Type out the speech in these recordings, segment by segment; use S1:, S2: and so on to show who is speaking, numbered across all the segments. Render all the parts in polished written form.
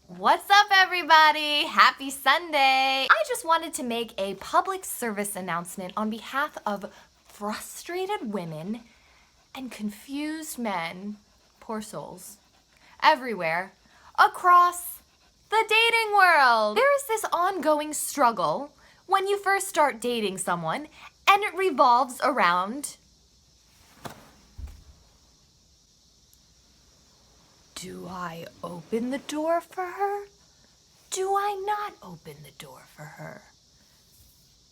S1: What's up, everybody? Happy Sunday! I just wanted to make a public service announcement on behalf of frustrated women and confused men, poor souls, everywhere, across the dating world. There is this ongoing struggle when you first start dating someone, and it revolves around, do I open the door for her? Do I not open the door for her?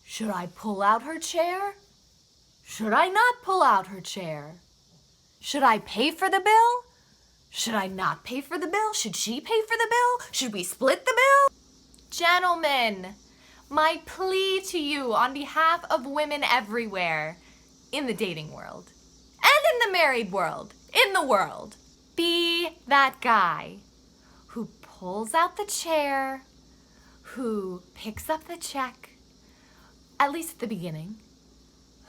S1: Should I pull out her chair? Should I not pull out her chair? Should I pay for the bill? Should I not pay for the bill? Should she pay for the bill? Should we split the bill? Gentlemen, my plea to you on behalf of women everywhere in the dating world and in the married world, in the world, be that guy who pulls out the chair, who picks up the check, at least at the beginning,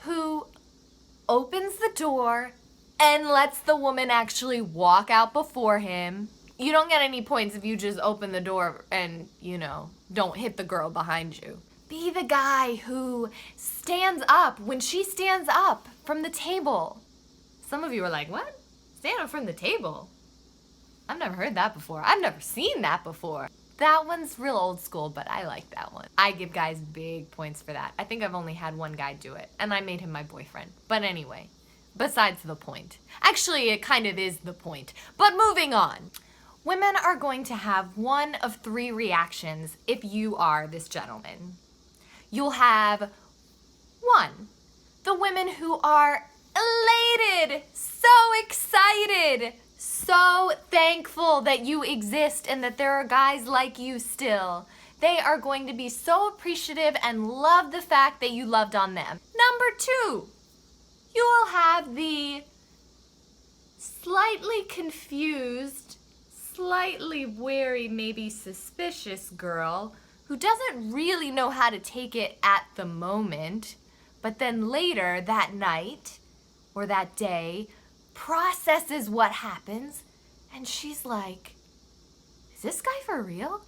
S1: who opens the door and lets the woman actually walk out before him. You don't get any points if you just open the door and, don't hit the girl behind you. Be the guy who stands up when she stands up from the table. Some of you are like, what? Stand up from the table? I've never heard that before. I've never seen that before. That one's real old school, but I like that one. I give guys big points for that. I think I've only had one guy do it, and I made him my boyfriend. But anyway, besides the point. Actually, it kind of is the point. But moving on. Women are going to have one of three reactions if you are this gentleman. You'll have one, the women who are elated, so excited, so thankful that you exist and that there are guys like you still. They are going to be so appreciative and love the fact that you loved on them. Number two, you will have the slightly confused, slightly wary, maybe suspicious girl who doesn't really know how to take it at the moment, but then later that night or that day processes what happens, and she's like, is this guy for real?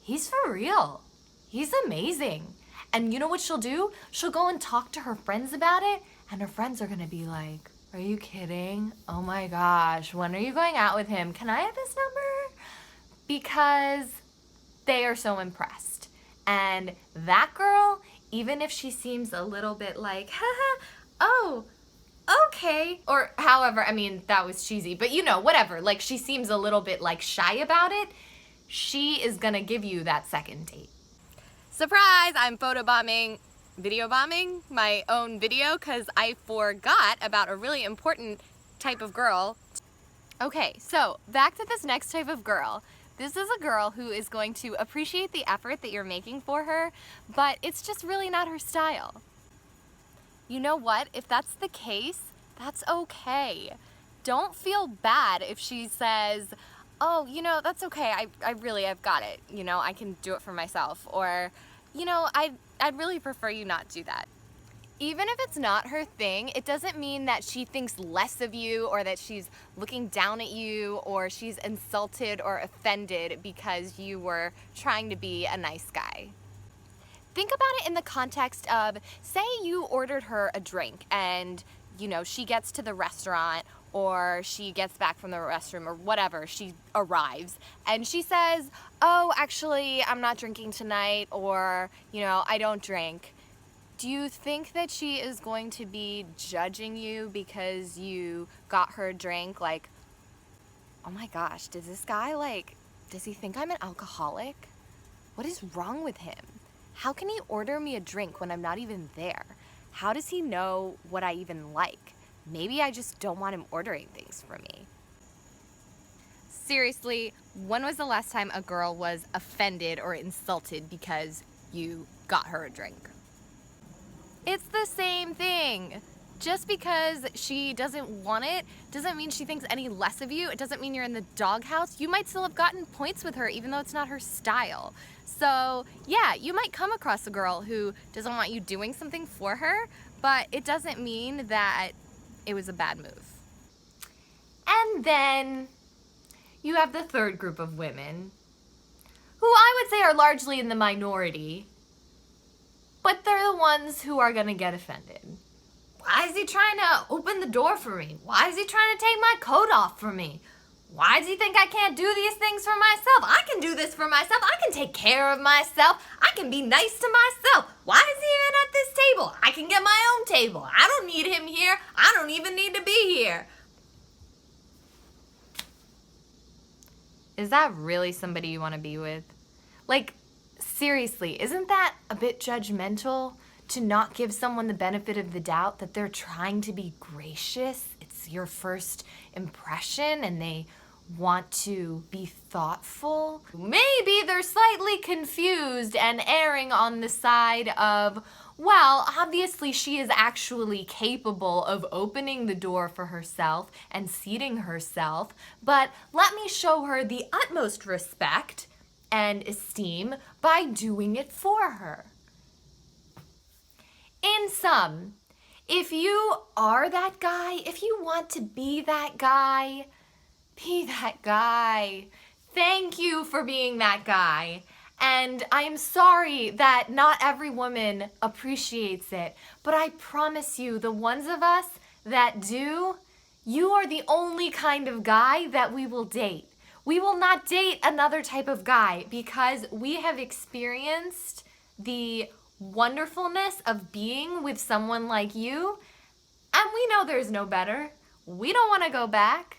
S1: He's for real. He's amazing. And you know what she'll do? She'll go and talk to her friends about it, and her friends are gonna be like, are you kidding? Oh my gosh, when are you going out with him? Can I have his number? Because they are so impressed. And that girl, even if she seems a little bit like, haha, oh, okay, or however, that was cheesy, but whatever, like she seems a little bit like shy about it, she is gonna give you that second date. Surprise, I'm video bombing my own video because I forgot about a really important type of girl. Okay, so back to this next type of girl. This is a girl who is going to appreciate the effort that you're making for her, but it's just really not her style. You know what? If that's the case, that's okay. Don't feel bad if she says, oh, that's okay. I've got it. I can do it for myself. Or, I'd really prefer you not do that. Even if it's not her thing, it doesn't mean that she thinks less of you or that she's looking down at you or she's insulted or offended because you were trying to be a nice guy. Think about it in the context of, say you ordered her a drink and, she gets to the restaurant or she gets back from the restroom or whatever, she arrives and she says, oh, actually, I'm not drinking tonight, or, I don't drink. Do you think that she is going to be judging you because you got her a drink? Like, oh my gosh, does this guy, does he think I'm an alcoholic? What is wrong with him? How can he order me a drink when I'm not even there? How does he know what I even like? Maybe I just don't want him ordering things for me. Seriously, when was the last time a girl was offended or insulted because you got her a drink? It's the same thing. Just because she doesn't want it doesn't mean she thinks any less of you. It doesn't mean you're in the doghouse. You might still have gotten points with her even though it's not her style. So yeah, you might come across a girl who doesn't want you doing something for her, but it doesn't mean that it was a bad move. And then you have the third group of women would say are largely in the minority, but they're the ones who are gonna get offended. Why is he trying to open the door for me? Why is he trying to take my coat off for me? Why does he think I can't do these things for myself? I can do this for myself. I can take care of myself. I can be nice to myself. Why is he even at this table? I can get my own table. I don't need him here. I don't even need to be here. Is that really somebody you want to be with? Like, seriously, isn't that a bit judgmental to not give someone the benefit of the doubt that they're trying to be gracious? It's your first impression and they want to be thoughtful. Maybe they're slightly confused and erring on the side of, well, obviously she is actually capable of opening the door for herself and seating herself, but let me show her the utmost respect and esteem by doing it for her. In sum, if you are that guy, if you want to be that guy, be that guy. Thank you for being that guy. And I'm sorry that not every woman appreciates it, but I promise you, the ones of us that do, you are the only kind of guy that we will date. We will not date another type of guy because we have experienced the wonderfulness of being with someone like you, and we know there's no better. We don't want to go back.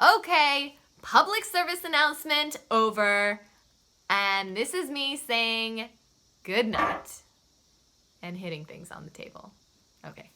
S1: Okay, public service announcement over. And this is me saying good night and hitting things on the table. Okay.